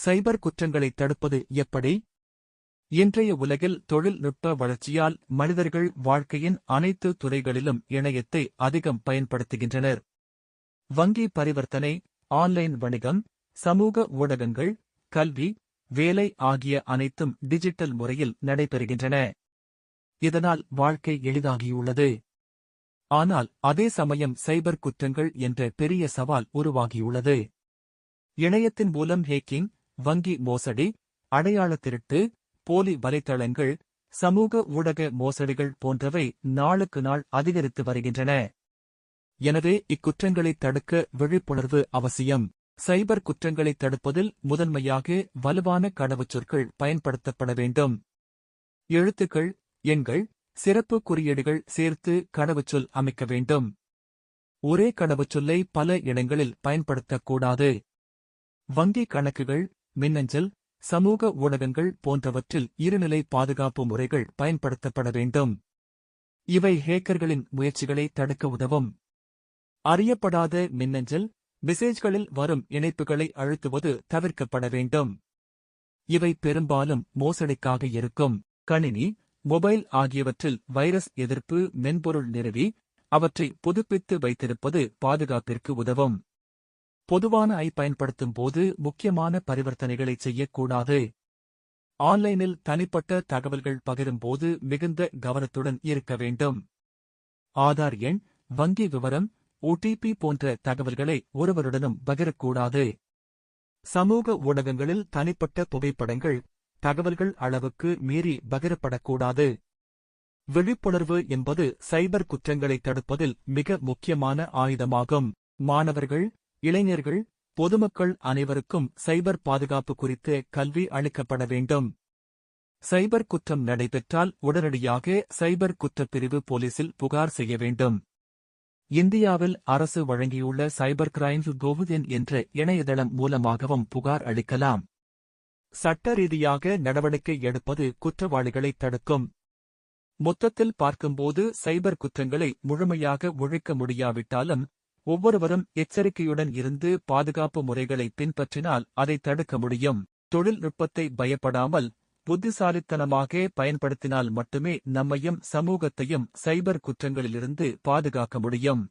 சைபர் குற்றங்களை தடுப்பது எப்படி? இன்றைய உலகில் தொழில்நுட்ப வளர்ச்சியால் மனிதர்கள் வாழ்க்கையின் அனைத்து துறைகளிலும் இணையத்தை அதிகம் பயன்படுத்துகின்றனர். வங்கி பரிவர்த்தனை, ஆன்லைன் வணிகம், சமூக ஊடகங்கள், கல்வி, வேலை ஆகிய அனைத்தும் டிஜிட்டல் முறையில் நடைபெறுகின்றன. இதனால் வாழ்க்கை எளிதாகியுள்ளது. ஆனால் அதே சமயம் சைபர் குற்றங்கள் என்ற பெரிய சவால் உருவாகியுள்ளது. இணையத்தின் மூலம் ஹேக்கிங், வங்கி மோசடி, அடையாள திருட்டு, போலி வலைத்தளங்கள், சமூக ஊடக மோசடிகள் போன்றவை நாளுக்கு நாள் அதிகரித்து வருகின்றன. எனவே இக்குற்றங்களை தடுக்க விழிப்புணர்வு அவசியம். சைபர் குற்றங்களை தடுப்பதில் முதன்மையாக வலுவான கடவுச்சொற்கள் பயன்படுத்தப்பட வேண்டும். எழுத்துக்கள், எண்கள், சிறப்பு குறியீடுகள் சேர்த்து கடவுச்சொல் அமைக்க வேண்டும். ஒரே கடவுச்சொல்லை பல இடங்களில் பயன்படுத்தக்கூடாது. வங்கி கணக்குகள், மின்னஞ்சல், சமூக ஊடகங்கள் போன்றவற்றில் இருநிலை பாதுகாப்பு முறைகள் பயன்படுத்தப்பட வேண்டும். இவை ஹேக்கர்களின் முயற்சிகளை தடுக்க உதவும். அறியப்படாத மின்னஞ்சல், மெசேஜ்களில் வரும் இணைப்புகளை அழுத்துவது தவிர்க்கப்பட வேண்டும். இவை பெரும்பாலும் மோசடிக்காக இருக்கும். கணினி, மொபைல் ஆகியவற்றில் வைரஸ் எதிர்ப்பு மென்பொருள் நிறுவி அவற்றை புதுப்பித்து வைத்திருப்பது பாதுகாப்பிற்கு உதவும். பொதுவான பயன்படுத்தும் போது முக்கியமான பரிவர்த்தனைகளை செய்யக்கூடாது. ஆன்லைனில் தனிப்பட்ட தகவல்கள் பகிரும்போது மிகுந்த கவனத்துடன் இருக்க வேண்டும். ஆதார் எண், வங்கி விவரம், OTP போன்ற தகவல்களை ஒருவருடனும் பகிரக்கூடாது. சமூக ஊடகங்களில் தனிப்பட்ட புகைப்படங்கள், தகவல்கள் அளவுக்கு மீறி பகிரப்படக்கூடாது. விழிப்புணர்வு என்பது சைபர் குற்றங்களை தடுப்பதில் மிக முக்கியமான ஆயுதமாகும். மாணவர்கள், இளைஞர்கள், பொதுமக்கள் அனைவருக்கும் சைபர் பாதுகாப்பு குறித்த கல்வி அளிக்கப்பட வேண்டும். சைபர் குற்றம் நடைபெற்றால் உடனடியாக சைபர் குற்றப்பிரிவு போலீசில் புகார் செய்ய வேண்டும். இந்தியாவில் அரசு வழங்கியுள்ள சைபர் கிரைம்ஸ் .gov.in என்ற இணையதளம் மூலமாகவும் புகார் அளிக்கலாம். சட்ட ரீதியாக நடவடிக்கை எடுப்பது குற்றவாளிகளை தடுக்கும். மொத்தத்தில் பார்க்கும்போது சைபர் குற்றங்களை முழுமையாக ஒழிக்க முடியாவிட்டாலும் ஒவ்வொருவரும் எச்சரிக்கையுடன் இருந்து பாதுகாப்பு முறைகளை பின்பற்றினால் அதை தடுக்க முடியும். தொழில்நுட்பத்தை பயப்படாமல் புத்திசாலித்தனமாக பயன்படுத்தினால் மட்டுமே நம்மையும் சமூகத்தையும் சைபர் குற்றங்களிலிருந்து பாதுகாக்க முடியும்.